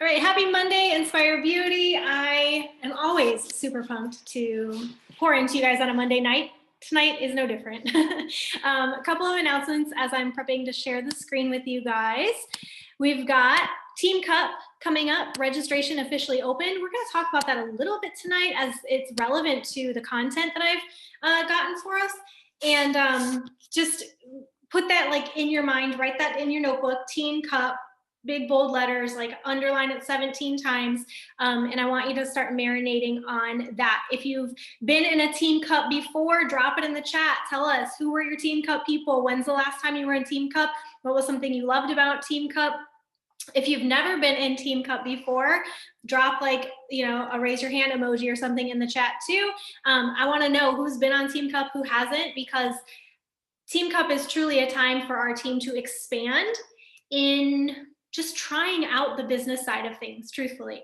All right, happy Monday, Inspire Beauty. I am always super pumped to pour into you guys on a Monday night. Tonight is no different. A couple of announcements as I'm prepping to share the screen with you guys. We've got Team Cup coming up, registration officially open. We're going to talk about that a little bit tonight as it's relevant to the content that I've gotten for us. And just put that like in your mind, write that in your notebook, Team Cup, big bold letters, like underline it 17 times. And I want you to start marinating on that. If you've been in a Team Cup before, drop it in the chat. Tell us, who were your Team Cup people? When's the last time you were in Team Cup? What was something you loved about Team Cup? If you've never been in Team Cup before, drop like, a raise your hand emoji or something in the chat too. I want to know who's been on Team Cup, who hasn't, because Team Cup is truly a time for our team to expand in just trying out the business side of things, truthfully.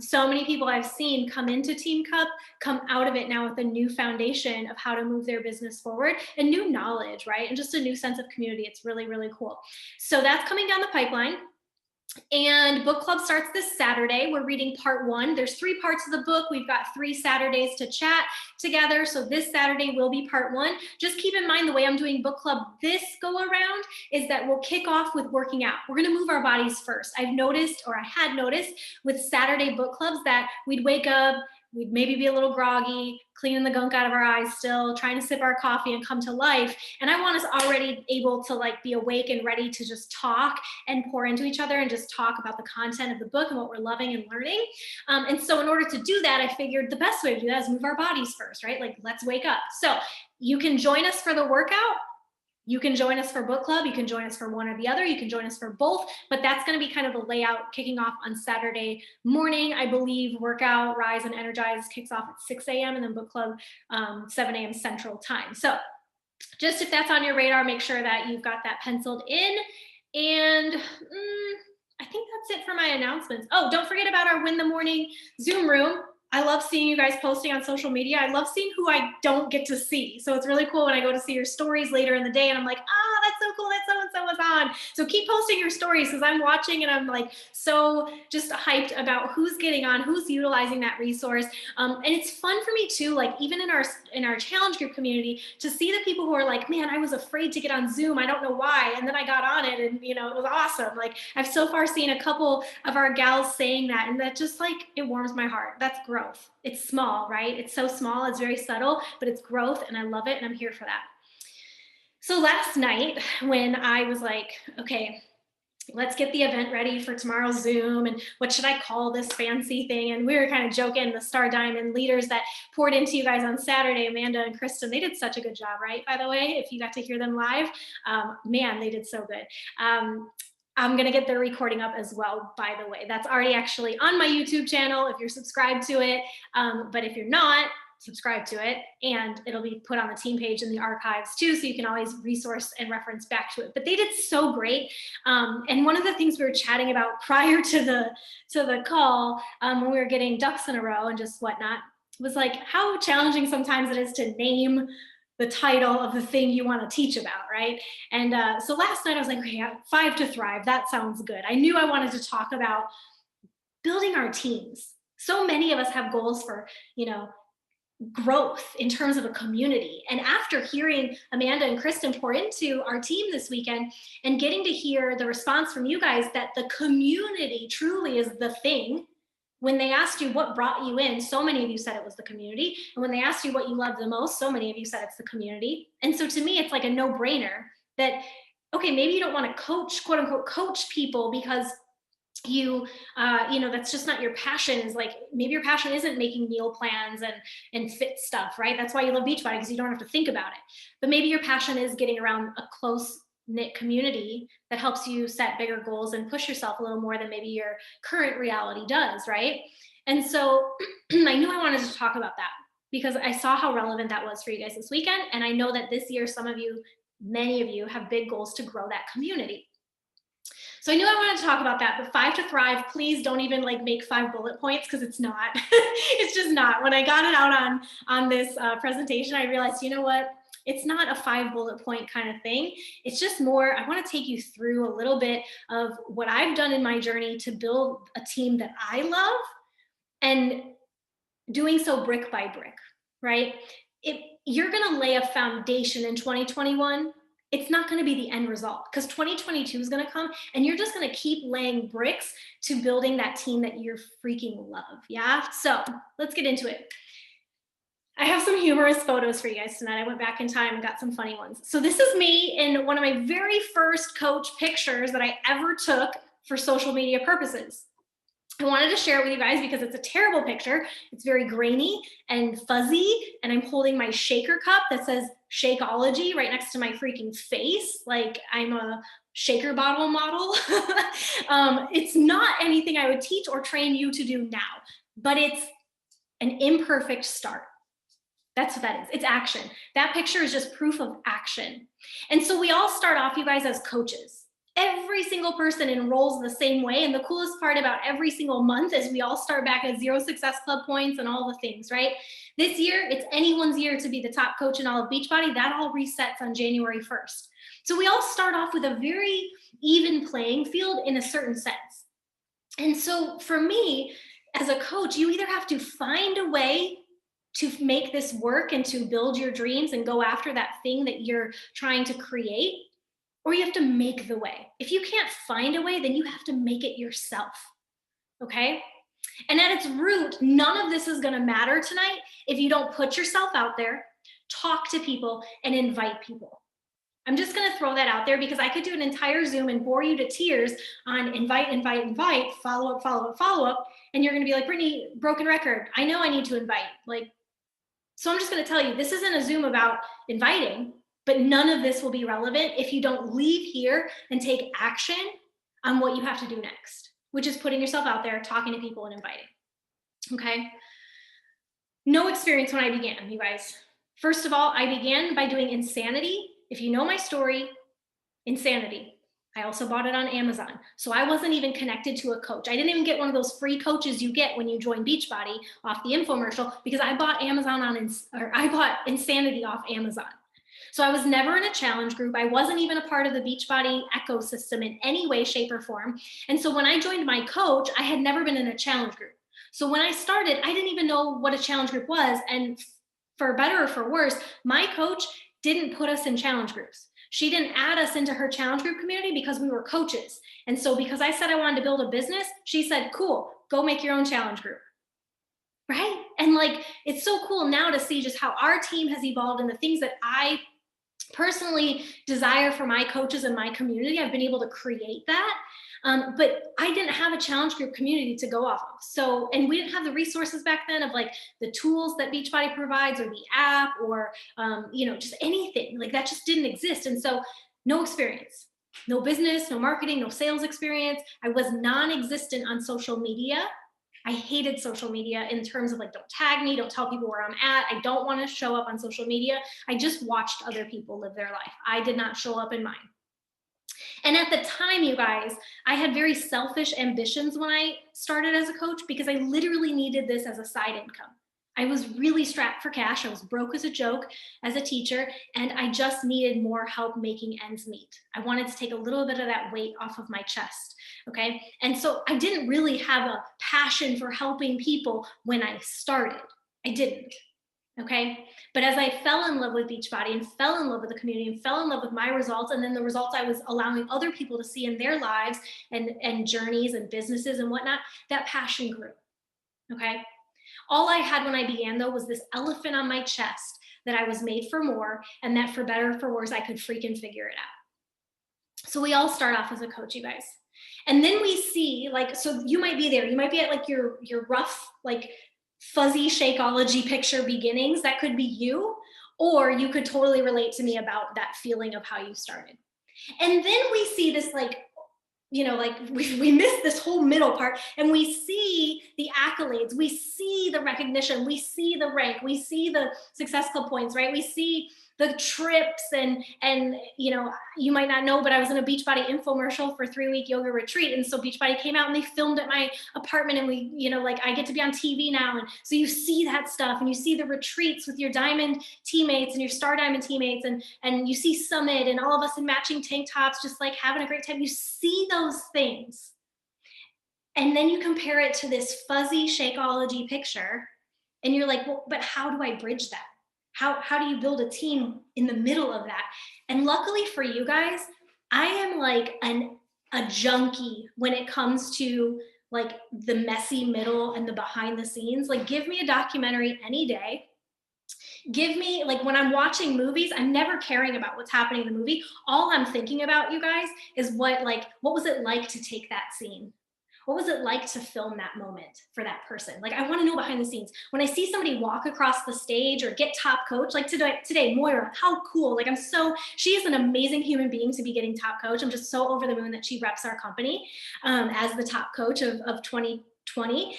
So many people I've seen come into Team Cup, come out of it now with a new foundation of how to move their business forward and new knowledge, right? And just a new sense of community. It's really, really cool. So that's coming down the pipeline. And book club starts this Saturday. We're reading part 1. There's 3 parts of the book. We've got 3 Saturdays to chat together. So this Saturday will be part 1. Just keep in mind the way I'm doing book club this go around is that we'll kick off with working out. We're going to move our bodies first. I had noticed with Saturday book clubs that we'd wake up, we'd maybe be a little groggy, cleaning the gunk out of our eyes still, trying to sip our coffee and come to life. And I want us already able to be awake and ready to just talk and pour into each other and just talk about the content of the book and what we're loving and learning. And so in order to do that, I figured the best way to do that is move our bodies first, right? Let's wake up. So you can join us for the workout. You can join us for book club. You can join us for one or the other. You can join us for both, but that's going to be kind of the layout kicking off on Saturday morning. I believe workout, Rise and Energize kicks off at 6 a.m. and then book club 7 a.m. Central Time. So just if that's on your radar, make sure that you've got that penciled in. And I think that's it for my announcements. Oh, don't forget about our Win the Morning Zoom room. I love seeing you guys posting on social media. I love seeing who I don't get to see. So it's really cool when I go to see your stories later in the day and I'm like, that's so cool that so-and-so was on. So keep posting your stories because I'm watching and I'm so just hyped about who's getting on, who's utilizing that resource. And it's fun for me too, even in our challenge group community, to see the people who are like, man, I was afraid to get on Zoom. I don't know why. And then I got on it and it was awesome. I've so far seen a couple of our gals saying that, and that just it warms my heart. That's growth. It's small, right? It's so small, it's very subtle, but it's growth and I love it and I'm here for that. So last night when I was okay, let's get the event ready for tomorrow's Zoom and what should I call this fancy thing? And we were kind of joking, the Star Diamond leaders that poured into you guys on Saturday, Amanda and Kristen, they did such a good job, right? By the way, if you got to hear them live, man, they did so good. I'm going to get their recording up as well, by the way. That's already actually on my YouTube channel if you're subscribed to it. But if you're not, subscribe to it and it'll be put on the team page in the archives too, so you can always resource and reference back to it. But they did so great. And one of the things we were chatting about prior to the call, when we were getting ducks in a row and just whatnot, was how challenging sometimes it is to name the title of the thing you want to teach about, right? And so last night I was like, okay, 5 to Thrive, that sounds good. I knew I wanted to talk about building our teams. So many of us have goals for, growth in terms of a community. And after hearing Amanda and Kristen pour into our team this weekend and getting to hear the response from you guys that the community truly is the thing. When they asked you what brought you in, so many of you said it was the community. And when they asked you what you loved the most, so many of you said it's the community. And so to me, it's a no-brainer that, okay, maybe you don't want to coach, quote unquote, coach people because you that's just not your passion. Is maybe your passion isn't making meal plans and fit stuff, right? That's why you love Beachbody, because you don't have to think about it. But maybe your passion is getting around a close knit community that helps you set bigger goals and push yourself a little more than maybe your current reality does, right? And so I knew I wanted to talk about that because I saw how relevant that was for you guys this weekend. And I know that this year, many of you have big goals to grow that community. So I knew I wanted to talk about that, but 5 to Thrive, please don't even make 5 bullet points because it's not. It's just not. When I got it out on this presentation, I realized, you know what? It's not a 5 bullet point kind of thing. It's just more, I want to take you through a little bit of what I've done in my journey to build a team that I love, and doing so brick by brick, right? If you're going to lay a foundation in 2021, it's not going to be the end result, because 2022 is going to come and you're just going to keep laying bricks to building that team that you're freaking love. Yeah. So let's get into it. I have some humorous photos for you guys tonight. I went back in time and got some funny ones. So this is me in one of my very first coach pictures that I ever took for social media purposes. I wanted to share it with you guys because it's a terrible picture. It's very grainy and fuzzy, and I'm holding my shaker cup that says Shakeology right next to my freaking face, like I'm a shaker bottle model. It's not anything I would teach or train you to do now, but it's an imperfect start. That's what that is. It's action. That picture is just proof of action. And so we all start off, you guys, as coaches. Every single person enrolls the same way. And the coolest part about every single month is we all start back at 0 Success Club points and all the things, right? This year, it's anyone's year to be the top coach in all of Beachbody. That all resets on January 1st. So we all start off with a very even playing field in a certain sense. And so for me, as a coach, you either have to find a way to make this work and to build your dreams and go after that thing that you're trying to create, or you have to make the way. If you can't find a way, then you have to make it yourself, okay? And at its root, none of this is gonna matter tonight if you don't put yourself out there, talk to people, and invite people. I'm just gonna throw that out there because I could do an entire Zoom and bore you to tears on invite, follow up, and you're gonna be like, Brittany, broken record. I know I need to invite. So I'm just gonna tell you, this isn't a Zoom about inviting, but none of this will be relevant if you don't leave here and take action on what you have to do next, which is putting yourself out there, talking to people, and inviting, okay? No experience when I began, you guys. First of all, I began by doing Insanity. If you know my story, Insanity. I also bought it on Amazon. So I wasn't even connected to a coach. I didn't even get one of those free coaches you get when you join Beachbody off the infomercial, because I bought I bought Insanity off Amazon. So I was never in a challenge group. I wasn't even a part of the Beachbody ecosystem in any way, shape, or form. And so when I joined my coach, I had never been in a challenge group. So when I started, I didn't even know what a challenge group was. And for better or for worse, my coach didn't put us in challenge groups. She didn't add us into her challenge group community because we were coaches. And so because I said I wanted to build a business, she said, cool, go make your own challenge group. Right? And it's so cool now to see just how our team has evolved and the things that I personally desire for my coaches and my community. I've been able to create that. But I didn't have a challenge group community to go off of. So, and we didn't have the resources back then of the tools that Beachbody provides, or the app, or, just anything that just didn't exist. And so no experience, no business, no marketing, no sales experience. I was non-existent on social media. I hated social media in terms of don't tag me, don't tell people where I'm at. I don't want to show up on social media. I just watched other people live their life. I did not show up in mine. And at the time, you guys, I had very selfish ambitions when I started as a coach, because I literally needed this as a side income. I was really strapped for cash. I was broke as a joke as a teacher, and I just needed more help making ends meet. I wanted to take a little bit of that weight off of my chest, okay? And so I didn't really have a passion for helping people when I started. I didn't, okay? But as I fell in love with Beachbody and fell in love with the community and fell in love with my results, and then the results I was allowing other people to see in their lives and journeys and businesses and whatnot, that passion grew, okay? All I had when I began, though, was this elephant on my chest that I was made for more, and that for better or for worse, I could freaking figure it out. So we all start off as a coach, you guys. And then we see, so you might be there. You might be at your rough, fuzzy Shakeology picture beginnings. That could be you, or you could totally relate to me about that feeling of how you started. And then we see this we miss this whole middle part, and we see the accolades, we see the recognition, we see the rank, we see the Success Club points, right? We see the trips and you might not know, but I was in a Beachbody infomercial for 3-week yoga retreat, and so Beachbody came out and they filmed at my apartment, and we, like, I get to be on TV now, and so you see that stuff, and you see the retreats with your diamond teammates and your star diamond teammates, and you see Summit and all of us in matching tank tops, just like having a great time. You see those things, and then you compare it to this fuzzy Shakeology picture, and you're like, well, but how do I bridge that? How do you build a team in the middle of that? And luckily for you guys, I am like a junkie when it comes to like the messy middle and the behind the scenes. Like, give me a documentary any day. Give me, like, when I'm watching movies, I'm never caring about what's happening in the movie. All I'm thinking about, you guys, is what was it like to take that scene? What was it like to film that moment for that person? Like, I want to know behind the scenes. When I see somebody walk across the stage or get top coach, like today, Moira, how cool. Like, she is an amazing human being to be getting top coach. I'm just so over the moon that she reps our company as the top coach of 2020.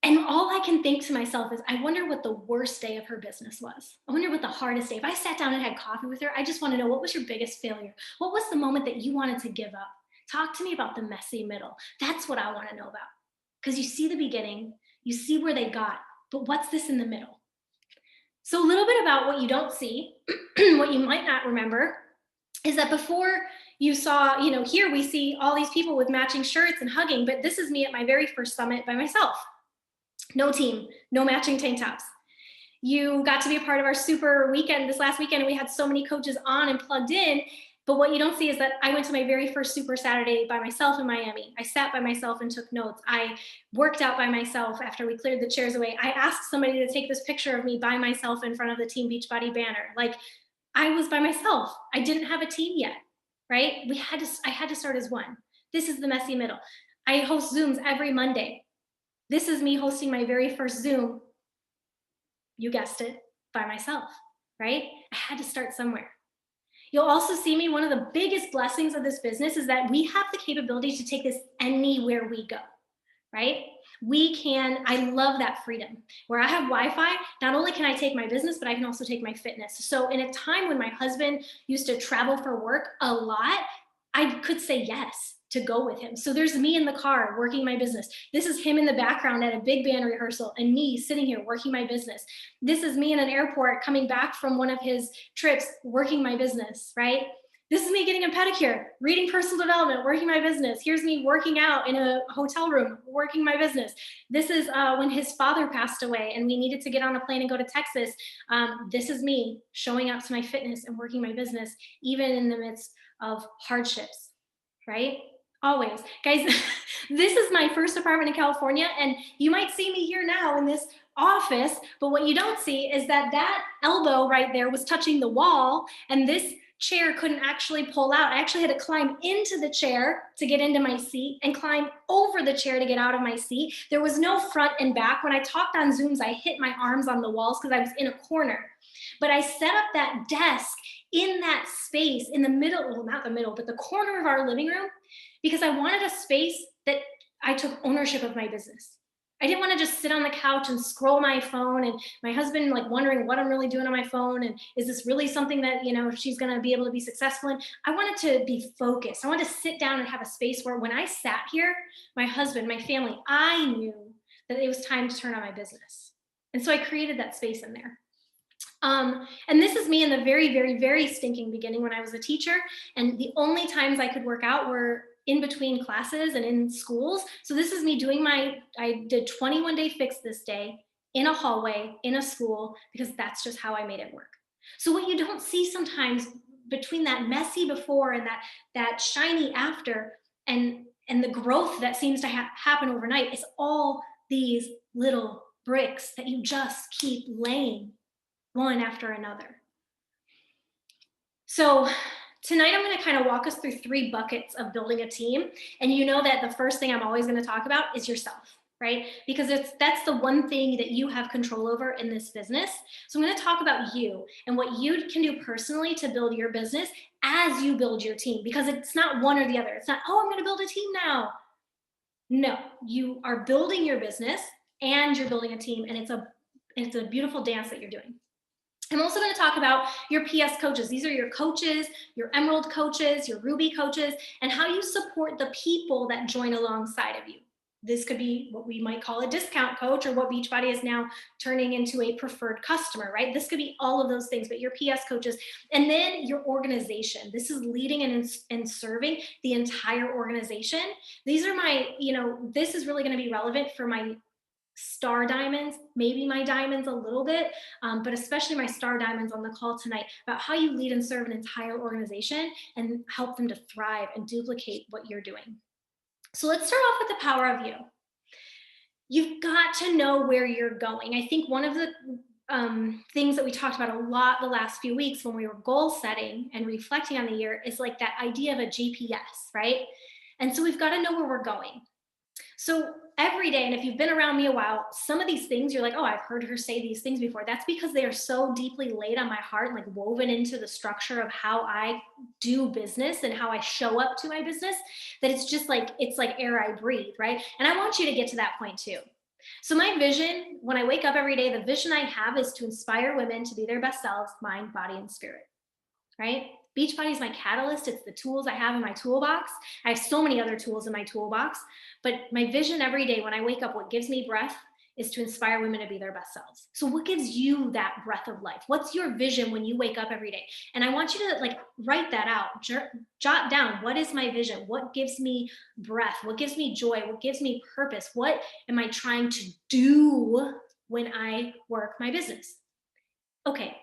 And all I can think to myself is, I wonder what the worst day of her business was. I wonder what the hardest day. If I sat down and had coffee with her, I just want to know, what was your biggest failure? What was the moment that you wanted to give up? Talk to me about the messy middle. That's what I want to know about. Because you see the beginning, you see where they got, but what's this in the middle? So a little bit about what you don't see, what you might not remember, is that before you saw, here we see all these people with matching shirts and hugging, but this is me at my very first summit by myself. No team, no matching tank tops. You got to be a part of our super weekend this last weekend, and we had so many coaches on and plugged in. But what you don't see is that I went to my very first Super Saturday by myself in Miami. I sat by myself and took notes. I worked out by myself after we cleared the chairs away. I asked somebody to take this picture of me by myself in front of the Team Beachbody banner. Like, I was by myself. I didn't have a team yet, right? I had to start as one. This is the messy middle. I host Zooms every Monday. This is me hosting my very first Zoom. You guessed it, by myself, right? I had to start somewhere. You'll also see me, one of the biggest blessings of this business is that we have the capability to take this anywhere we go, right? I love that freedom. Where I have Wi-Fi, not only can I take my business, but I can also take my fitness. So in a time when my husband used to travel for work a lot, I could say yes to go with him. So there's me in the car working my business. This is him in the background at a big band rehearsal and me sitting here working my business. This is me in an airport coming back from one of his trips working my business, right? This is me getting a pedicure, reading personal development, working my business. Here's me working out in a hotel room, working my business. This is when his father passed away and we needed to get on a plane and go to Texas. This is me showing up to my fitness and working my business, even in the midst of hardships, right? Always. Guys, this is my first apartment in California, and you might see me here now in this office, but what you don't see is that elbow right there was touching the wall, and this chair couldn't actually pull out. I actually had to climb into the chair to get into my seat and climb over the chair to get out of my seat. There was no front and back. When I talked on Zooms, I hit my arms on the walls because I was in a corner. But I set up that desk in that space in the middle, well, not the middle, but the corner of our living room, because I wanted a space that I took ownership of my business. I didn't want to just sit on the couch and scroll my phone and my husband like wondering what I'm really doing on my phone. And is this really something that, she's going to be able to be successful in? I wanted to be focused. I wanted to sit down and have a space where when I sat here, my husband, my family, I knew that it was time to turn on my business. And so I created that space in there. And this is me in the very, very, very stinking beginning when I was a teacher. And the only times I could work out were in between classes and in schools. So this is me doing I did 21-day fix this day in a hallway, in a school, because that's just how I made it work. So what you don't see sometimes between that messy before and that shiny after and the growth that seems to happen overnight is all these little bricks that you just keep laying one after another. So tonight I'm going to kind of walk us through 3 buckets of building a team. And you know that the first thing I'm always going to talk about is yourself, right? Because that's the one thing that you have control over in this business. So I'm going to talk about you and what you can do personally to build your business as you build your team, because it's not one or the other. It's not, oh, I'm going to build a team now. No, you are building your business and you're building a team, and it's a beautiful dance that you're doing. I'm also going to talk about your PS coaches. These are your coaches, your Emerald coaches, your Ruby coaches, and how you support the people that join alongside of you. This could be what we might call a discount coach, or what Beachbody is now turning into a preferred customer, right? This could be all of those things, but your PS coaches. And then your organization. This is leading and serving the entire organization. These are my, this is really going to be relevant for my star diamonds, maybe my diamonds a little bit, but especially my star diamonds on the call tonight, about how you lead and serve an entire organization and help them to thrive and duplicate what you're doing. So let's start off with the power of you. You've got to know where you're going. I think one of the things that we talked about a lot the last few weeks when we were goal setting and reflecting on the year is like that idea of a GPS, right? And so we've got to know where we're going. So every day, and if you've been around me a while, some of these things you're like, oh, I've heard her say these things before. That's because they are so deeply laid on my heart, like woven into the structure of how I do business and how I show up to my business, that it's just like, it's like air I breathe, right? And I want you to get to that point too. So my vision, when I wake up every day, the vision I have is to inspire women to be their best selves, mind, body, and spirit, right? Beachbody is my catalyst. It's the tools I have in my toolbox. I have so many other tools in my toolbox, but my vision every day when I wake up, what gives me breath, is to inspire women to be their best selves. So what gives you that breath of life? What's your vision when you wake up every day? And I want you to like write that out, jot down, what is my vision? What gives me breath? What gives me joy? What gives me purpose? What am I trying to do when I work my business? Okay,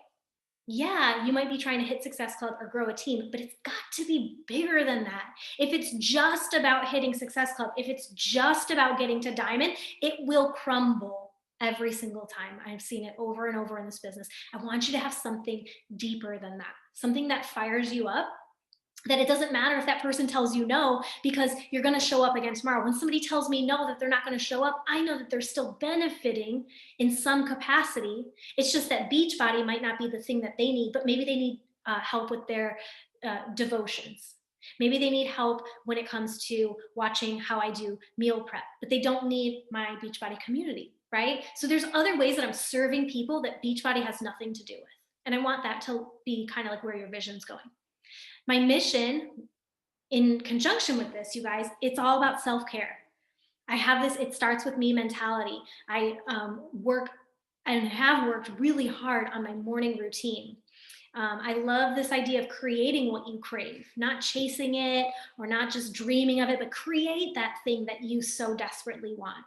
yeah, you might be trying to hit Success Club or grow a team, but it's got to be bigger than that. If it's just about hitting Success Club, if it's just about getting to Diamond, it will crumble every single time. I've seen it over and over in this business. I want you to have something deeper than that, something that fires you up, that it doesn't matter if that person tells you no, because you're going to show up again tomorrow. When somebody tells me no, that they're not going to show up, I know that they're still benefiting in some capacity. It's just that Beachbody might not be the thing that they need, but maybe they need help with their devotions. Maybe they need help when it comes to watching how I do meal prep, but they don't need my Beachbody community, right? So there's other ways that I'm serving people that Beachbody has nothing to do with. And I want that to be kind of like where your vision's going. My mission, in conjunction with this, you guys, it's all about self-care. I have this it starts with me mentality. I work and have worked really hard on my morning routine. I love this idea of creating what you crave, not chasing it or not just dreaming of it, but create that thing that you so desperately want.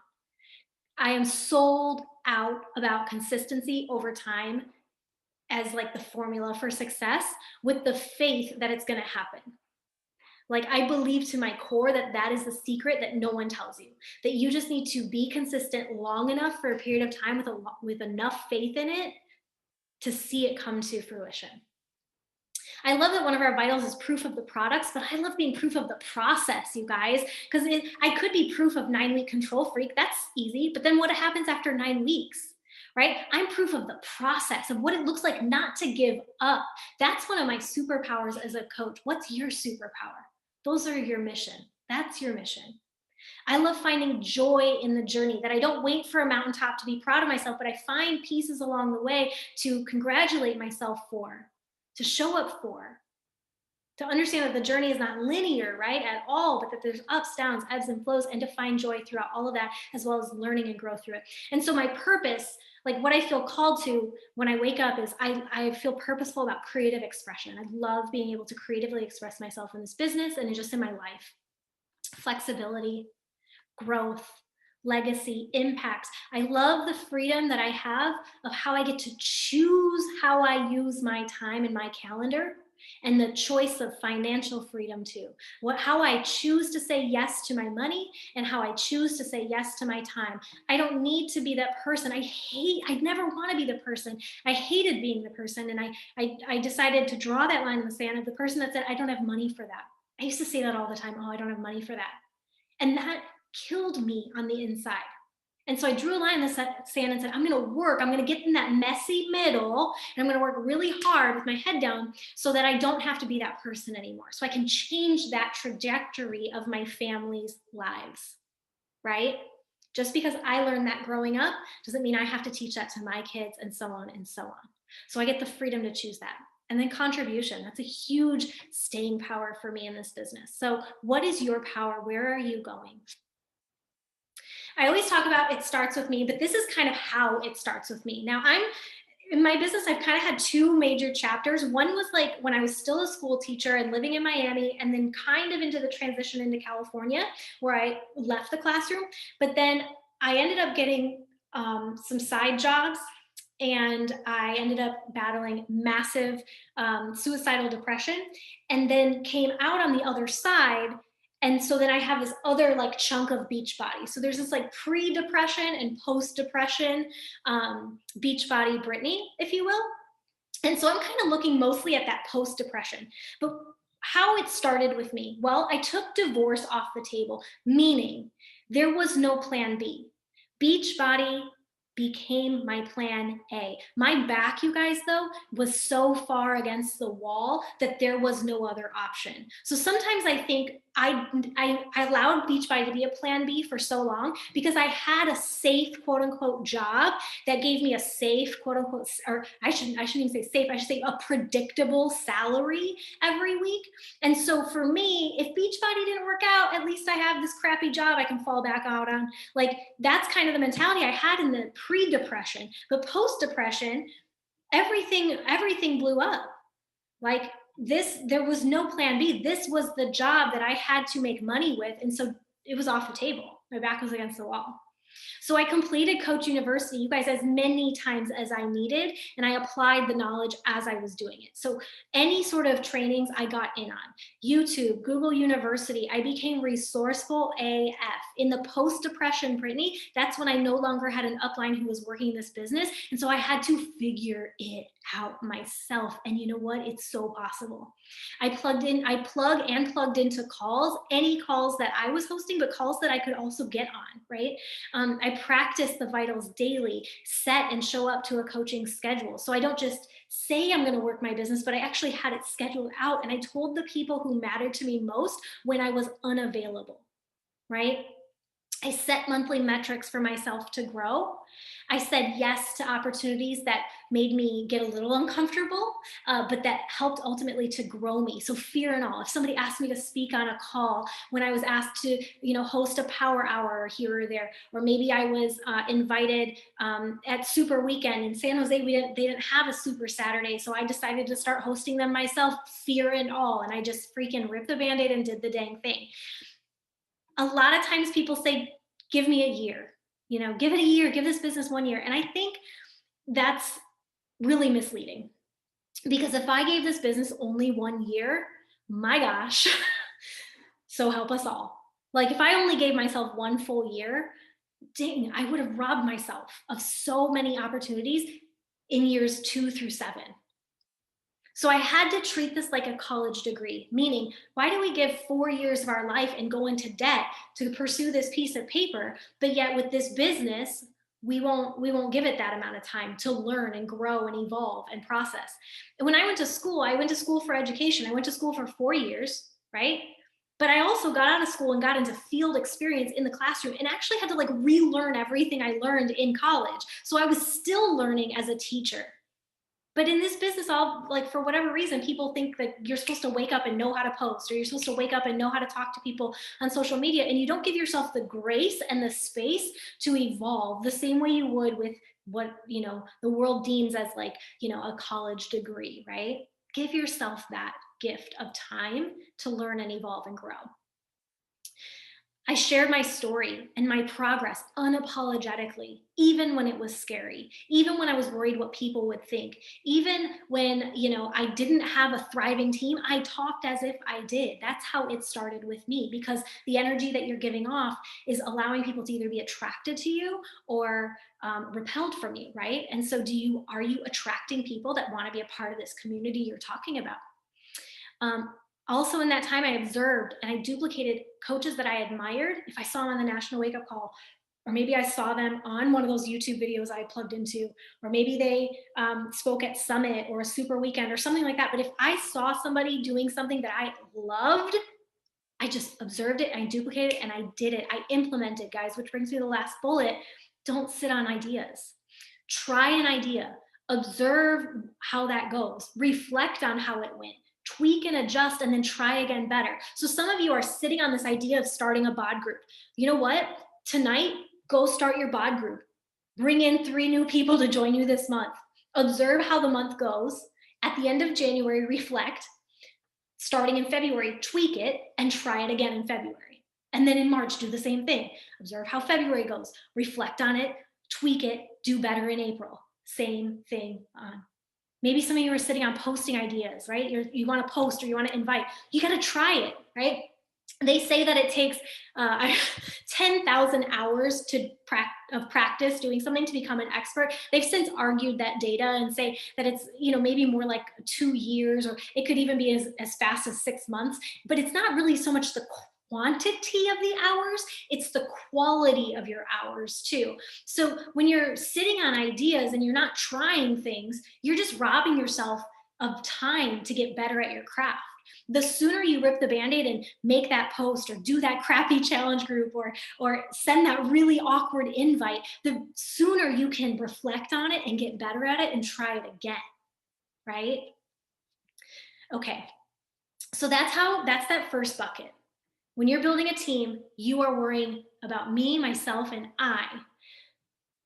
I am sold out about consistency over time as like the formula for success, with the faith that it's going to happen. Like, I believe to my core that that is the secret that no one tells you, that you just need to be consistent long enough for a period of time with enough faith in it to see it come to fruition. I love that one of our vitals is proof of the products, but I love being proof of the process, you guys, because I could be proof of 9-week control freak. That's easy. But then what happens after 9 weeks? Right? I'm proof of the process, of what it looks like not to give up. That's one of my superpowers as a coach. What's your superpower? Those are your mission. That's your mission. I love finding joy in the journey, that I don't wait for a mountaintop to be proud of myself, but I find pieces along the way to congratulate myself for, to show up for, to understand that the journey is not linear, right, at all, but that there's ups, downs, ebbs, and flows, and to find joy throughout all of that, as well as learning and grow through it. And so my purpose, like what I feel called to when I wake up, is I feel purposeful about creative expression. I love being able to creatively express myself in this business and just in my life. Flexibility, growth, legacy, impact. I love the freedom that I have of how I get to choose how I use my time and my calendar, and the choice of financial freedom too. How I choose to say yes to my money and how I choose to say yes to my time. I don't need to be that person. I never want to be the person. I hated being the person. And I decided to draw that line in the sand of the person that said, I don't have money for that. I used to say that all the time. Oh, I don't have money for that. And that killed me on the inside. And so I drew a line in the sand and said, I'm going to work. I'm going to get in that messy middle, and I'm going to work really hard with my head down so that I don't have to be that person anymore. So I can change that trajectory of my family's lives, right? Just because I learned that growing up doesn't mean I have to teach that to my kids, and so on and so on. So I get the freedom to choose that. And then contribution, that's a huge staying power for me in this business. So, what is your power? Where are you going? I always talk about it starts with me, but this is kind of how it starts with me. Now, I'm in my business, I've kind of had two major chapters. One was like when I was still a school teacher and living in Miami, and then kind of into the transition into California, where I left the classroom. But then I ended up getting some side jobs, and I ended up battling massive suicidal depression, and then came out on the other side. And so then I have this other like chunk of Beachbody. So there's this like pre-depression and post-depression Beachbody Brittany, if you will. And so I'm kind of looking mostly at that post-depression. But how it started with me, well, I took divorce off the table, meaning there was no plan B. Beachbody became my plan A. My back, you guys, though, was so far against the wall that there was no other option. So sometimes I think I allowed Beachbody to be a plan B for so long because I had a safe, quote unquote, job that gave me a safe, quote unquote, or I shouldn't even say safe, I should say a predictable salary every week. And so for me, if Beachbody didn't work out, at least I have this crappy job I can fall back out on. Like that's kind of the mentality I had in the pre-depression. But post-depression, everything blew up. Like this, there was no plan B. This was the job that I had to make money with. And so it was off the table. My back was against the wall. So I completed Coach University, you guys, as many times as I needed, and I applied the knowledge as I was doing it. So any sort of trainings I got in on, YouTube, Google University, I became resourceful AF. In the post-depression, Brittany, that's when I no longer had an upline who was working this business. And so I had to figure it out myself. And you know what? It's so possible. I plugged into calls, any calls that I was hosting, but calls that I could also get on, right? I practice the vitals daily, set and show up to a coaching schedule. So I don't just say I'm going to work my business, but I actually had it scheduled out. And I told the people who mattered to me most when I was unavailable, right? I set monthly metrics for myself to grow. I said yes to opportunities that made me get a little uncomfortable, but that helped ultimately to grow me. So fear and all. If somebody asked me to speak on a call, when I was asked to, host a power hour here or there, or maybe I was invited at Super Weekend in San Jose, they didn't have a Super Saturday, so I decided to start hosting them myself. Fear and all, and I just freaking ripped the Band-Aid and did the dang thing. A lot of times people say, give me a year, give it a year, give this business 1 year. And I think that's really misleading, because if I gave this business only 1 year, my gosh, so help us all. Like if I only gave myself 1 full year, dang, I would have robbed myself of so many opportunities in years 2 through 7. So I had to treat this like a college degree, meaning why do we give 4 years of our life and go into debt to pursue this piece of paper, but yet with this business, we won't give it that amount of time to learn and grow and evolve and process. And when I went to school for education. I went to school for 4 years, right? But I also got out of school and got into field experience in the classroom and actually had to like relearn everything I learned in college. So I was still learning as a teacher. But in this business, for whatever reason, people think that you're supposed to wake up and know how to post, or you're supposed to wake up and know how to talk to people on social media, and you don't give yourself the grace and the space to evolve the same way you would with what, the world deems as a college degree, right? Give yourself that gift of time to learn and evolve and grow. I shared my story and my progress unapologetically, even when it was scary, even when I was worried what people would think, even when, I didn't have a thriving team, I talked as if I did. That's how it started with me, because the energy that you're giving off is allowing people to either be attracted to you or repelled from you, right? And so are you attracting people that want to be a part of this community you're talking about? Also in that time, I observed and I duplicated coaches that I admired. If I saw them on the National Wake Up Call, or maybe I saw them on one of those YouTube videos I plugged into, or maybe they spoke at Summit or a Super Weekend or something like that. But if I saw somebody doing something that I loved, I just observed it, I duplicated it, and I did it. I implemented, guys, which brings me to the last bullet. Don't sit on ideas. Try an idea. Observe how that goes. Reflect on how it went. Tweak and adjust and then try again better. So some of you are sitting on this idea of starting a bod group. You know what? Tonight, go start your bod group. Bring in 3 new people to join you this month. Observe how the month goes. At the end of January, reflect. Starting in February, tweak it and try it again in February. And then in March, do the same thing. Observe how February goes. Reflect on it, tweak it, do better in April. Same thing on. Maybe some of you are sitting on posting ideas, right? You want to post or you want to invite. You got to try it, right? They say that it takes 10,000 hours of practice doing something to become an expert. They've since argued that data and say that it's, maybe more like 2 years, or it could even be as fast as 6 months. But it's not really so much the quantity of the hours, it's the quality of your hours too. So when you're sitting on ideas and you're not trying things, you're just robbing yourself of time to get better at your craft. The sooner you rip the Band-Aid and make that post or do that crappy challenge group or send that really awkward invite, the sooner you can reflect on it and get better at it and try it again, right? Okay, so that's that first bucket. When you're building a team, you are worrying about me, myself, and I.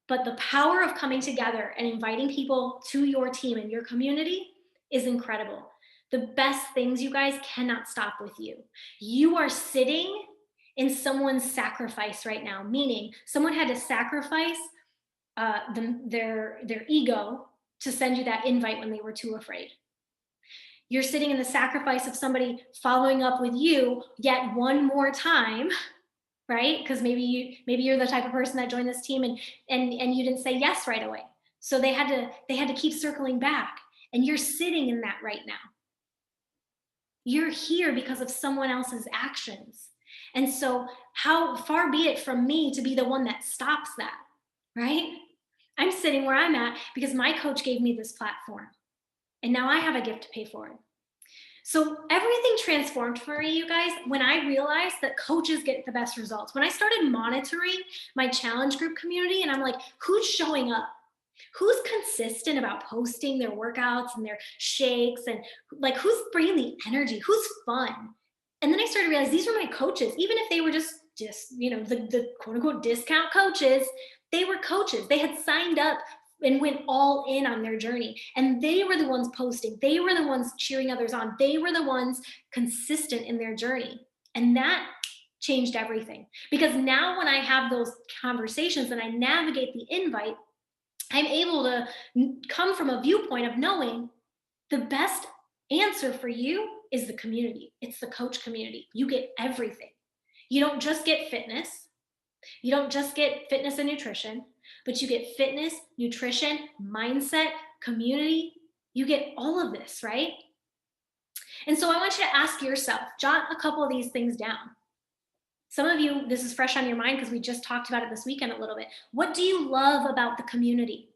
But the power of coming together and inviting people to your team and your community is incredible. The best things, you guys, cannot stop with you. You are sitting in someone's sacrifice right now, meaning someone had to sacrifice their ego to send you that invite when they were too afraid. You're sitting in the sacrifice of somebody following up with you yet one more time, right? Because maybe you're the type of person that joined this team and you didn't say yes right away. So they had to keep circling back. And you're sitting in that right now. You're here because of someone else's actions. And so how far be it from me to be the one that stops that, right? I'm sitting where I'm at because my coach gave me this platform. And now I have a gift to pay for it. So everything transformed for me, you guys, when I realized that coaches get the best results. When I started monitoring my challenge group community and I'm like, who's showing up? Who's consistent about posting their workouts and their shakes, and like who's bringing the energy, who's fun? And then I started to realize these were my coaches, even if they were just the quote unquote discount coaches, they were coaches. They had signed up and went all in on their journey. And they were the ones posting. They were the ones cheering others on. They were the ones consistent in their journey. And that changed everything. Because now when I have those conversations and I navigate the invite, I'm able to come from a viewpoint of knowing the best answer for you is the community. It's the coach community. You get everything. You don't just get fitness. You don't just get fitness and nutrition, but you get fitness, nutrition, mindset, community. You get all of this, right? And so I want you to ask yourself, jot a couple of these things down. Some of you, this is fresh on your mind because we just talked about it this weekend a little bit. What do you love about the community?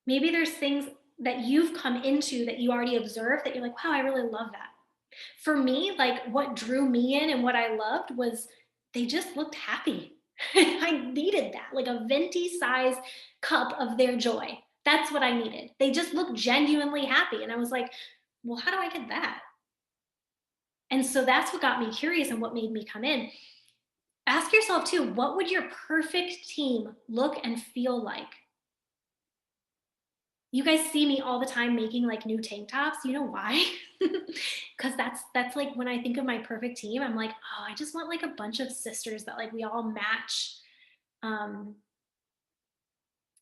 Maybe there's things that you've come into that you already observed that you're like, wow, I really love that. For me, like what drew me in and what I loved was they just looked happy. I needed that, like a venti size cup of their joy. That's what I needed. They just looked genuinely happy. And I was like, well, how do I get that? And so that's what got me curious and what made me come in. Ask yourself too, what would your perfect team look and feel like? You guys see me all the time making like new tank tops. You know why? Because that's like when I think of my perfect team, I'm like, oh, I just want like a bunch of sisters that like we all match.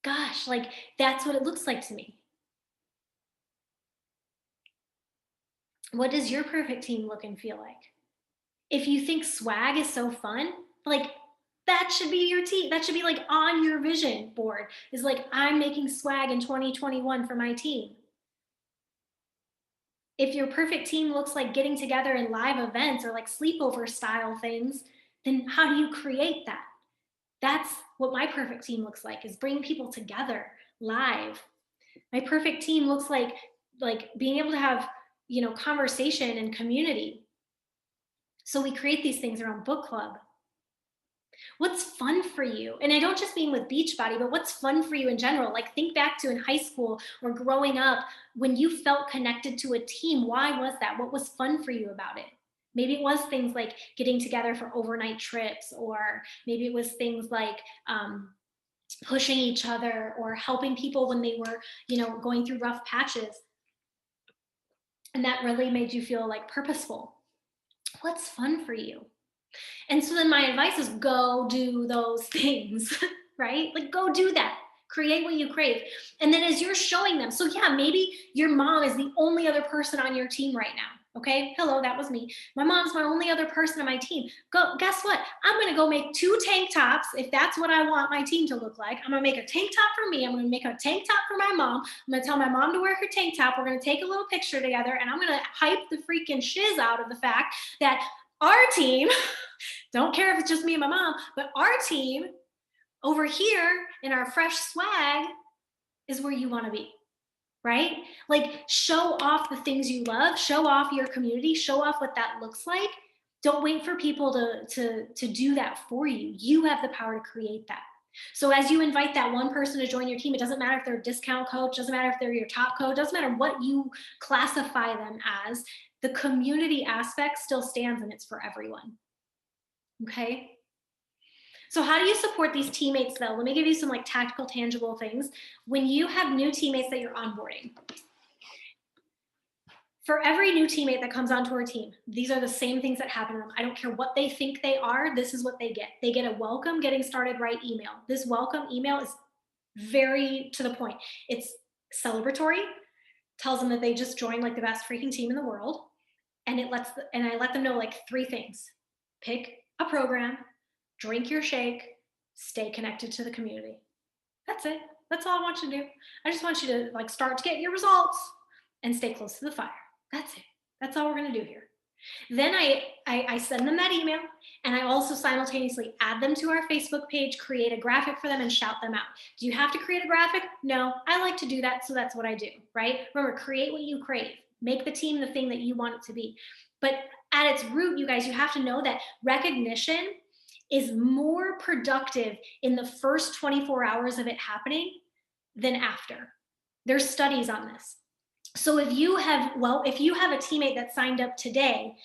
Gosh, like that's what it looks like to me. What does your perfect team look and feel like? If you think swag is so fun, like that should be your team. That should be like on your vision board, is like, I'm making swag in 2021 for my team. If your perfect team looks like getting together in live events or like sleepover style things, then how do you create that? That's what my perfect team looks like, is bringing people together live. My perfect team looks like being able to have, conversation and community. So we create these things around book club. What's fun for you? And I don't just mean with Beachbody, but what's fun for you in general? Like think back to in high school or growing up when you felt connected to a team. Why was that? What was fun for you about it? Maybe it was things like getting together for overnight trips, or maybe it was things like pushing each other or helping people when they were, going through rough patches. And that really made you feel like purposeful. What's fun for you? And so then my advice is go do those things, right? Like go do that. Create what you crave. And then as you're showing them, so yeah, maybe your mom is the only other person on your team right now. Okay, hello, that was me. My mom's my only other person on my team. Go, guess what? I'm gonna go make 2 tank tops if that's what I want my team to look like. I'm gonna make a tank top for me. I'm gonna make a tank top for my mom. I'm gonna tell my mom to wear her tank top. We're gonna take a little picture together, and I'm gonna hype the freaking shiz out of the fact that our team, don't care if it's just me and my mom, but our team over here in our fresh swag is where you want to be, right? Like show off the things you love, show off your community, show off what that looks like. Don't wait for people to do that for you. You have the power to create that. So as you invite that one person to join your team, it doesn't matter if they're a discount coach, doesn't matter if they're your top coach, doesn't matter what you classify them as, the community aspect still stands and it's for everyone. Okay. So how do you support these teammates though? Let me give you some like tactical, tangible things. When you have new teammates that you're onboarding, for every new teammate that comes onto our team, these are the same things that happen to them. I don't care what they think they are, this is what they get. They get a welcome getting started right email. This welcome email is very to the point. It's celebratory, tells them that they just joined like the best freaking team in the world. And I let them know like 3 things. Pick a program, drink your shake, stay connected to the community. That's it. That's all I want you to do. I just want you to like start to get your results and stay close to the fire. That's it. That's all we're going to do here. Then I send them that email, and I also simultaneously add them to our Facebook page, create a graphic for them, and shout them out. Do you have to create a graphic? No, I like to do that, so that's what I do, right? Remember, create what you crave. Make the team the thing that you want it to be. But at its root, you guys, you have to know that recognition is more productive in the first 24 hours of it happening than after. There's studies on this. So if you have a teammate that signed up today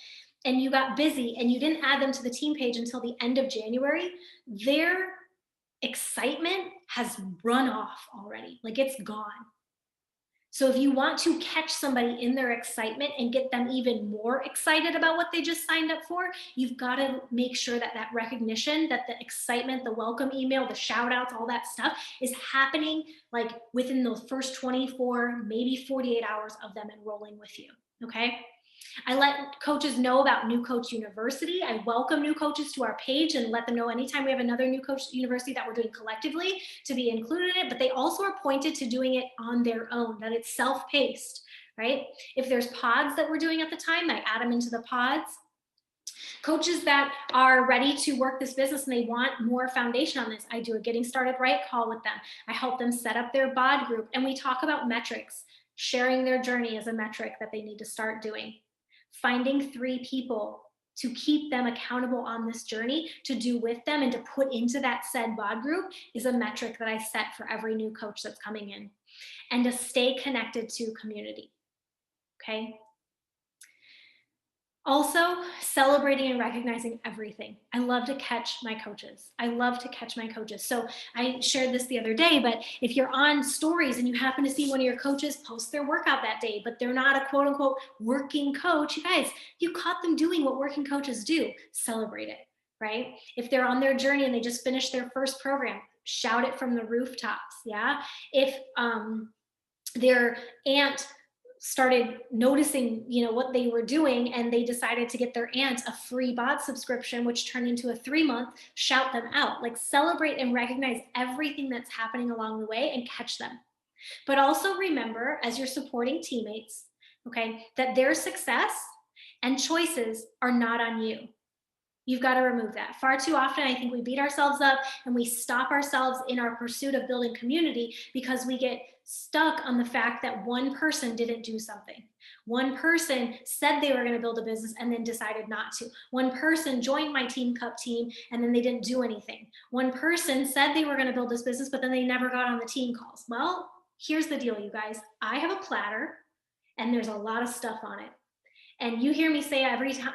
and you got busy and you didn't add them to the team page until the end of January, their excitement has run off already. Like it's gone. So if you want to catch somebody in their excitement and get them even more excited about what they just signed up for, you've got to make sure that that recognition, that the excitement, the welcome email, the shout outs, all that stuff is happening like within the first 24, maybe 48 hours of them enrolling with you. Okay. I let coaches know about New Coach University. I welcome new coaches to our page and let them know anytime we have another New Coach University that we're doing collectively to be included in it, but they also are pointed to doing it on their own, that it's self-paced, right? If there's pods that we're doing at the time, I add them into the pods. Coaches that are ready to work this business and they want more foundation on this, I do a getting started right call with them. I help them set up their bod group, and we talk about metrics. Sharing their journey is a metric that they need to start doing. Finding 3 people to keep them accountable on this journey, to do with them and to put into that said bod group is a metric that I set for every new coach that's coming in. And to stay connected to community, okay? Also, celebrating and recognizing everything. I love to catch my coaches. So I shared this the other day, but if you're on stories and you happen to see one of your coaches post their workout that day, but they're not a quote unquote working coach, you guys, you caught them doing what working coaches do. Celebrate it, right? If they're on their journey and they just finished their first program, shout it from the rooftops, yeah? If their aunt started noticing, what they were doing, and they decided to get their aunt a free bod subscription, which turned into a 3-month, shout them out. Like celebrate and recognize everything that's happening along the way and catch them. But also remember, as you're supporting teammates, okay, that their success and choices are not on you. You've got to remove that. Far too often, I think we beat ourselves up and we stop ourselves in our pursuit of building community because we get stuck on the fact that one person didn't do something. One person said they were going to build a business and then decided not to. One person joined my Team Cup team and then they didn't do anything. One person said they were going to build this business, but then they never got on the team calls. Well, here's the deal, you guys. I have a platter and there's a lot of stuff on it. And you hear me say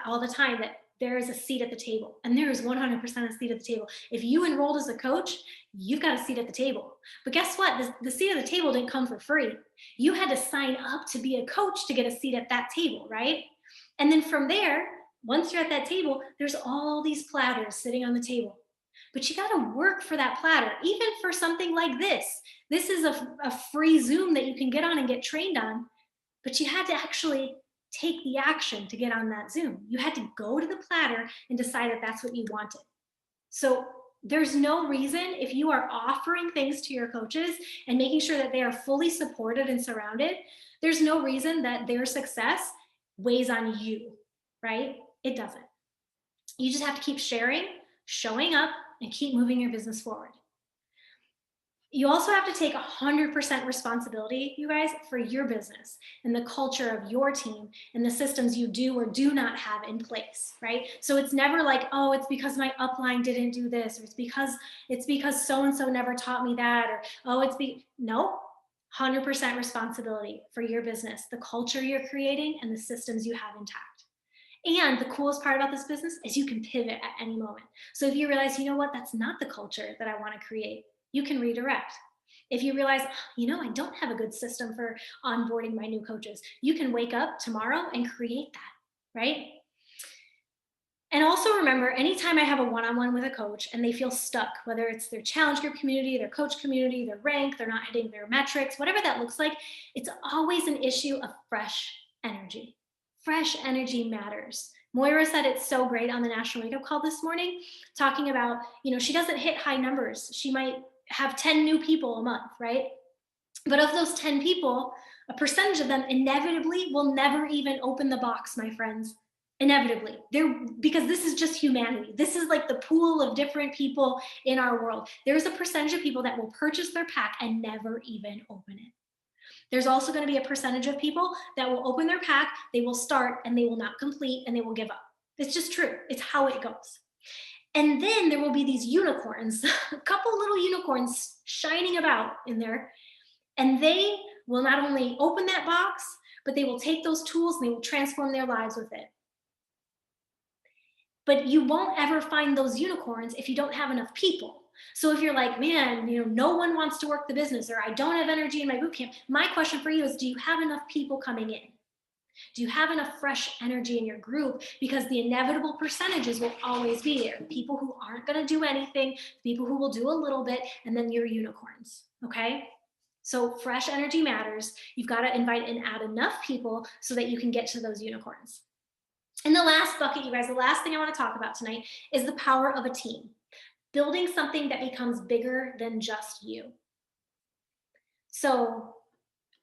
all the time that there is a seat at the table, and there is 100% a seat at the table. If you enrolled as a coach, you've got a seat at the table. But guess what? The seat at the table didn't come for free. You had to sign up to be a coach to get a seat at that table, right? And then from there, once you're at that table, there's all these platters sitting on the table. But you got to work for that platter, even for something like this. This is a free Zoom that you can get on and get trained on, but you had to actually take the action to get on that Zoom. You had to go to the platter and decide that that's what you wanted. So there's no reason, if you are offering things to your coaches and making sure that they are fully supported and surrounded, there's no reason that their success weighs on you, right? It doesn't. You just have to keep sharing, showing up, and keep moving your business forward. You also have to take 100% responsibility, you guys, for your business and the culture of your team and the systems you do or do not have in place, right? So it's never like, oh, it's because my upline didn't do this, or it's because so-and-so never taught me that, or, oh, no, 100% responsibility for your business, the culture you're creating and the systems you have intact. And the coolest part about this business is you can pivot at any moment. So if you realize, you know what, that's not the culture that I want to create, you can redirect. If you realize, I don't have a good system for onboarding my new coaches, you can wake up tomorrow and create that, right? And also remember, anytime I have a one-on-one with a coach and they feel stuck, whether it's their challenge group community, their coach community, their rank, they're not hitting their metrics, whatever that looks like, it's always an issue of fresh energy. Fresh energy matters. Moira said it's so great on the National Wake Up Call this morning, talking about, she doesn't hit high numbers. She might have 10 new people a month, right? But of those 10 people, a percentage of them inevitably will never even open the box, my friends. Inevitably. Because this is just humanity. This is like the pool of different people in our world. There's a percentage of people that will purchase their pack and never even open it. There's also going to be a percentage of people that will open their pack, they will start, and they will not complete, and they will give up. It's just true. It's how it goes. And then there will be these unicorns, a couple little unicorns shining about in there, and they will not only open that box, but they will take those tools and they will transform their lives with it. But you won't ever find those unicorns if you don't have enough people. So if you're like, man, no one wants to work the business, or I don't have energy in my bootcamp, my question for you is, do you have enough people coming in? Do you have enough fresh energy in your group? Because the inevitable percentages will always be there. People who aren't going to do anything, people who will do a little bit, and then your unicorns, okay? So fresh energy matters. You've got to invite and add enough people so that you can get to those unicorns. And the last bucket, you guys, the last thing I want to talk about tonight is the power of a team. Building something that becomes bigger than just you. So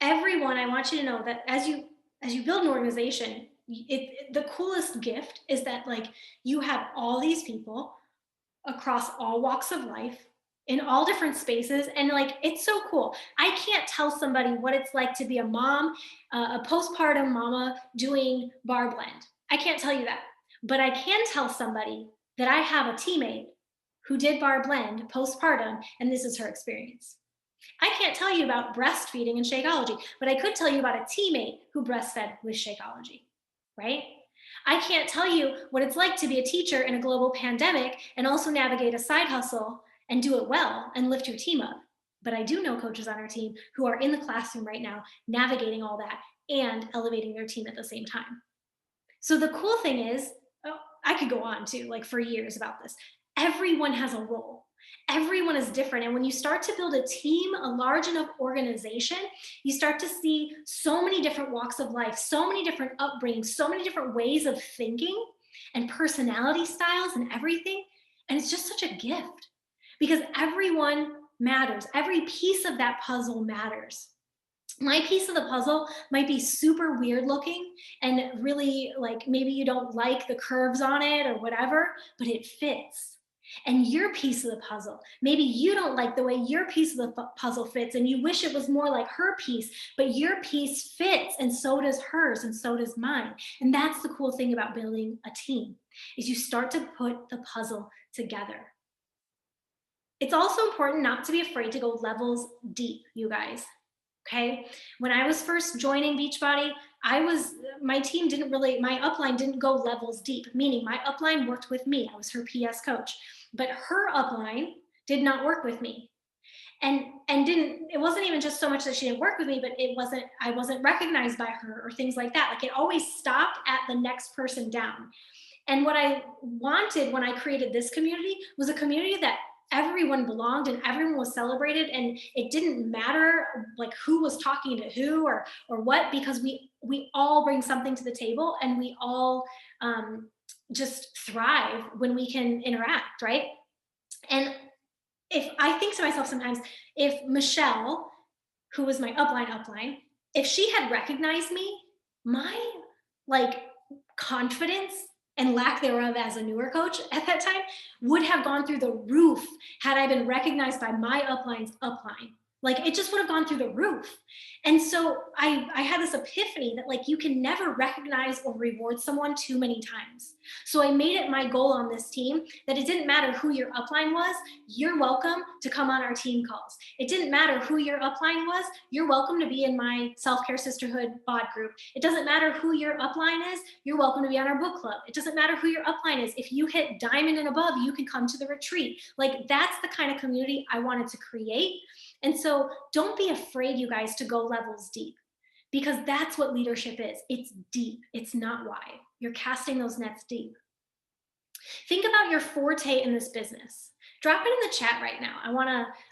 everyone, I want you to know that as you build an organization, the coolest gift is that you have all these people across all walks of life in all different spaces, and it's so cool. I can't tell somebody what it's like to be a mom, a postpartum mama doing bar blend. I can't tell you that, but I can tell somebody that I have a teammate who did bar blend postpartum, and this is her experience. I can't tell you about breastfeeding and Shakeology, but I could tell you about a teammate who breastfed with Shakeology, right? I can't tell you what it's like to be a teacher in a global pandemic and also navigate a side hustle and do it well and lift your team up. But I do know coaches on our team who are in the classroom right now, navigating all that and elevating their team at the same time. So the cool thing is, I could go on too, for years about this. Everyone has a role. Everyone is different. And when you start to build a team, a large enough organization, you start to see so many different walks of life, so many different upbringings, so many different ways of thinking and personality styles and everything. And it's just such a gift because everyone matters. Every piece of that puzzle matters. My piece of the puzzle might be super weird looking and really like maybe you don't like the curves on it or whatever, but it fits. And your piece of the puzzle, maybe you don't like the way your piece of the puzzle fits and you wish it was more like her piece, but your piece fits and so does hers and so does mine. And that's the cool thing about building a team is you start to put the puzzle together. It's also important not to be afraid to go levels deep, you guys. Okay. When I was first joining Beachbody, my team didn't really, my upline didn't go levels deep, meaning my upline worked with me. I was her PS coach, but her upline did not work with me. And didn't, it wasn't even just so much that she didn't work with me, but I wasn't recognized by her or things like that. Like it always stopped at the next person down. And what I wanted when I created this community was a community that everyone belonged and everyone was celebrated and it didn't matter like who was talking to who or what, because we all bring something to the table and we all just thrive when we can interact, right? And if I think to myself sometimes, if Michelle, who was my upline, if she had recognized me, my like confidence and lack thereof as a newer coach at that time would have gone through the roof had I been recognized by my upline's upline. Like it just would have gone through the roof. And so I had this epiphany that like you can never recognize or reward someone too many times. So I made it my goal on this team that it didn't matter who your upline was, you're welcome to come on our team calls. It didn't matter who your upline was, you're welcome to be in my Self-Care Sisterhood bod group. It doesn't matter who your upline is, you're welcome to be on our book club. It doesn't matter who your upline is. If you hit diamond and above, you can come to the retreat. Like that's the kind of community I wanted to create. And so don't be afraid, you guys, to go levels deep because that's what leadership is. It's deep. It's not wide. You're casting those nets deep. Think about your forte in this business. Drop it in the chat right now.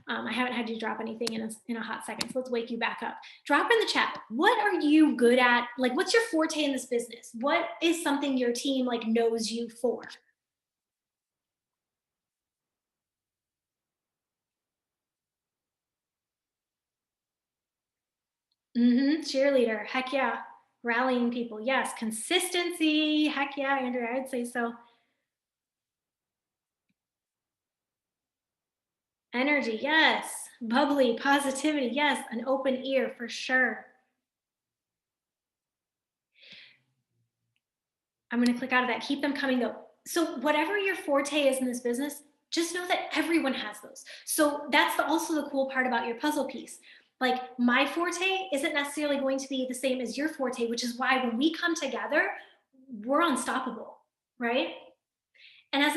I haven't had you drop anything in a hot second, so let's wake you back up. Drop in the chat. What are you good at? Like, what's your forte in this business? What is something your team like knows you for? Cheerleader. Heck yeah. Rallying people. Yes. Consistency. Heck yeah, Andrea. I'd say so. Energy. Yes. Bubbly. Positivity. Yes. An open ear for sure. I'm going to click out of that. Keep them coming though. So whatever your forte is in this business, just know that everyone has those. So that's also the cool part about your puzzle piece. Like my forte isn't necessarily going to be the same as your forte, which is why when we come together, we're unstoppable, right? And as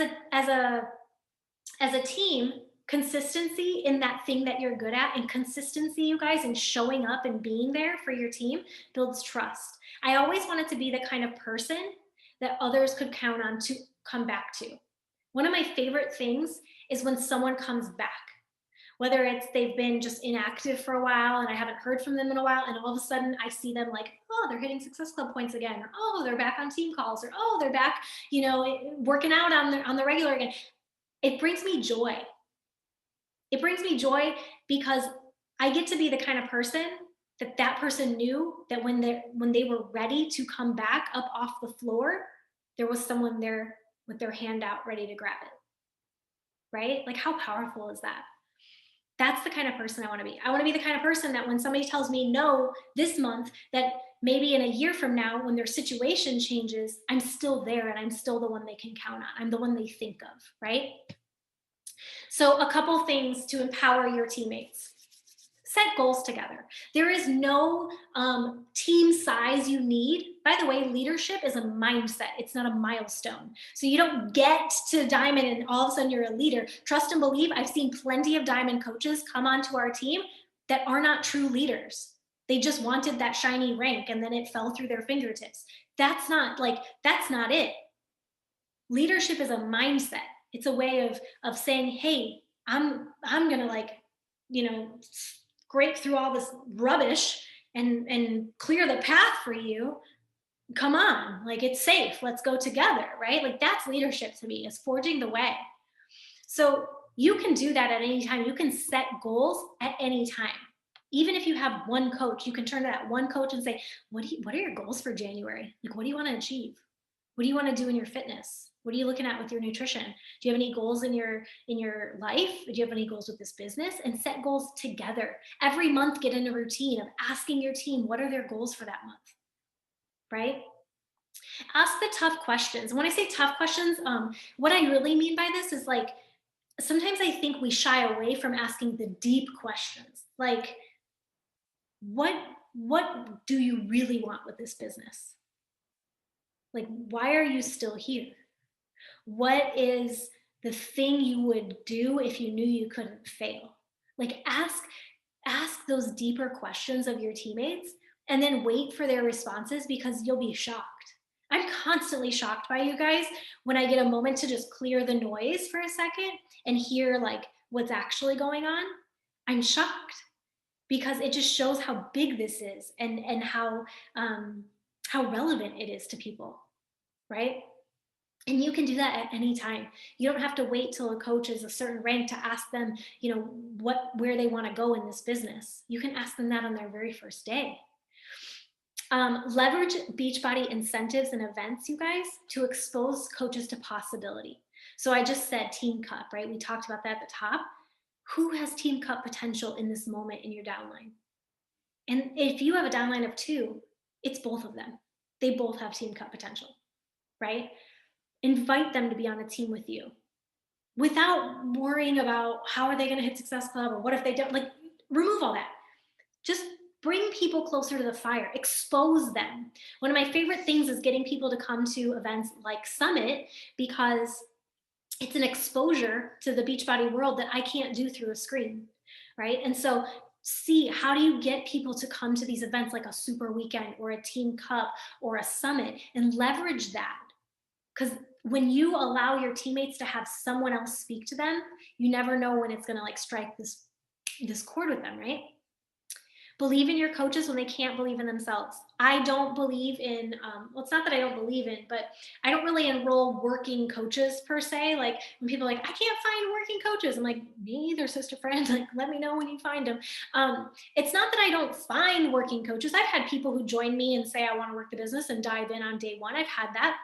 a team, consistency in that thing that you're good at and consistency, you guys, and showing up and being there for your team builds trust. I always wanted to be the kind of person that others could count on to come back to. One of my favorite things is when someone comes back, whether it's they've been just inactive for a while and I haven't heard from them in a while, and all of a sudden I see them like, oh, they're hitting Success Club points again, or oh, they're back on team calls, or oh, they're back, working out on the regular again. It brings me joy. It brings me joy because I get to be the kind of person that person knew that when they were ready to come back up off the floor, there was someone there with their hand out ready to grab it. Right? Like how powerful is that? That's the kind of person I want to be. I want to be the kind of person that when somebody tells me no this month, that maybe in a year from now, when their situation changes, I'm still there and I'm still the one they can count on. I'm the one they think of, right? So a couple things to empower your teammates. Set goals together. There is no team size you need. By the way, leadership is a mindset. It's not a milestone. So you don't get to diamond and all of a sudden you're a leader. Trust and believe, I've seen plenty of diamond coaches come onto our team that are not true leaders. They just wanted that shiny rank and then it fell through their fingertips. That's not it. Leadership is a mindset. It's a way of saying, hey, I'm gonna scrape through all this rubbish and clear the path for you. Come on, like it's safe. Let's go together, right? Like that's leadership to me, is forging the way. So you can do that at any time. You can set goals at any time. Even if you have one coach, you can turn to that one coach and say, what are your goals for January? Like, what do you want to achieve? What do you want to do in your fitness? What are you looking at with your nutrition? Do you have any goals in your life? Do you have any goals with this business? And set goals together. Every month, get in a routine of asking your team, what are their goals for that month? Right? Ask the tough questions. When I say tough questions, what I really mean by this is like, sometimes I think we shy away from asking the deep questions. Like, what what do you really want with this business? Like, why are you still here? What is the thing you would do if you knew you couldn't fail? Like, ask those deeper questions of your teammates and then wait for their responses, because you'll be shocked. I'm constantly shocked by you guys when I get a moment to just clear the noise for a second and hear like what's actually going on. I'm shocked because it just shows how big this is, and how relevant it is to people, right? And you can do that at any time. You don't have to wait till a coach is a certain rank to ask them, where they want to go in this business. You can ask them that on their very first day. Leverage Beachbody incentives and events, you guys, to expose coaches to possibility. So I just said Team Cup, right? We talked about that at the top. Who has Team Cup potential in this moment in your downline? And if you have a downline of 2, it's both of them. They both have Team Cup potential, right? Invite them to be on a team with you without worrying about how are they going to hit Success Club, or what if they don't. Like, remove all that. Just bring people closer to the fire, expose them. One of my favorite things is getting people to come to events like Summit, because it's an exposure to the Beachbody world that I can't do through a screen, right? And so see, how do you get people to come to these events like a Super Weekend or a Team Cup or a Summit, and leverage that? Because when you allow your teammates to have someone else speak to them, you never know when it's going to like strike this chord with them, right? Believe in your coaches when they can't believe in themselves. I don't believe in, well, it's not that I don't believe in, but I don't really enroll working coaches per se. Like, when people are like, I can't find working coaches, I'm like, me either, sister friend. Like, let me know when you find them. It's not that I don't find working coaches. I've had people who join me and say, I want to work the business, and dive in on day one. I've had that.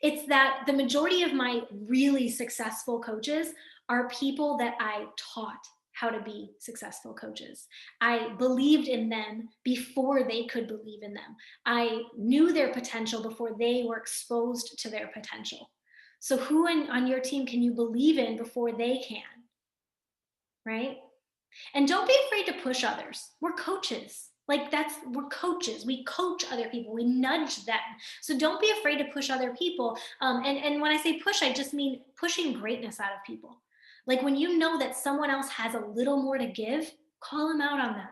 It's that the majority of my really successful coaches are people that I taught how to be successful coaches. I believed in them before they could believe in them. I knew their potential before they were exposed to their potential. So who on your team can you believe in before they can, right? And don't be afraid to push others. We're coaches. We're coaches. We coach other people. We nudge them. So don't be afraid to push other people. And when I say push, I just mean pushing greatness out of people. Like, when you know that someone else has a little more to give, call them out on that.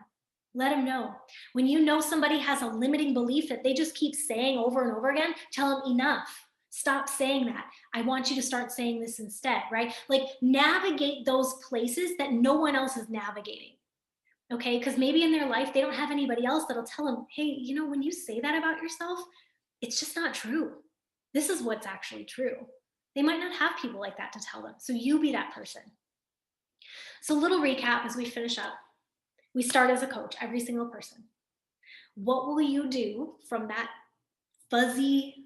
Let them know. When you know somebody has a limiting belief that they just keep saying over and over again, tell them enough. Stop saying that. I want you to start saying this instead, right? Like, navigate those places that no one else is navigating. Okay, because maybe in their life they don't have anybody else that'll tell them, hey, when you say that about yourself, it's just not true. This is what's actually true. They might not have people like that to tell them. So you be that person. So, little recap as we finish up. We start as a coach, every single person. What will you do from that fuzzy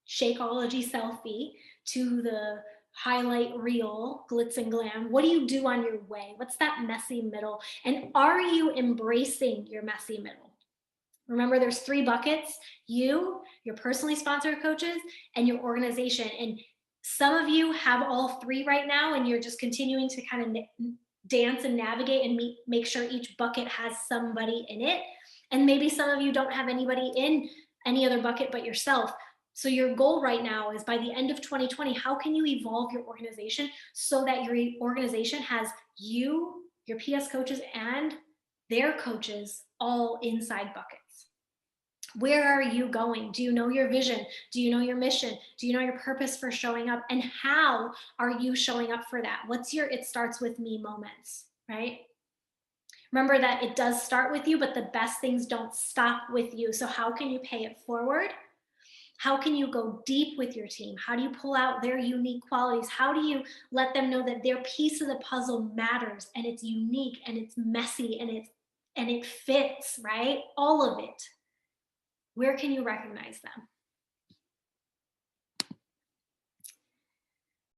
Shakeology selfie to the highlight reel, glitz and glam? What do you do on your way? What's that messy middle? And are you embracing your messy middle? Remember, there's 3 buckets: you, your personally sponsored coaches, and your organization. And some of you have all 3 right now, and you're just continuing to kind of dance and navigate and make sure each bucket has somebody in it. And maybe some of you don't have anybody in any other bucket but yourself. So your goal right now is, by the end of 2020, how can you evolve your organization so that your organization has you, your PS coaches, and their coaches all inside buckets? Where are you going? Do you know your vision? Do you know your mission? Do you know your purpose for showing up? And how are you showing up for that? What's your it starts with me moments, right? Remember that it does start with you, but the best things don't stop with you. So how can you pay it forward? How can you go deep with your team? How do you pull out their unique qualities? How do you let them know that their piece of the puzzle matters and it's unique and it's messy and it fits, right? All of it. Where can you recognize them?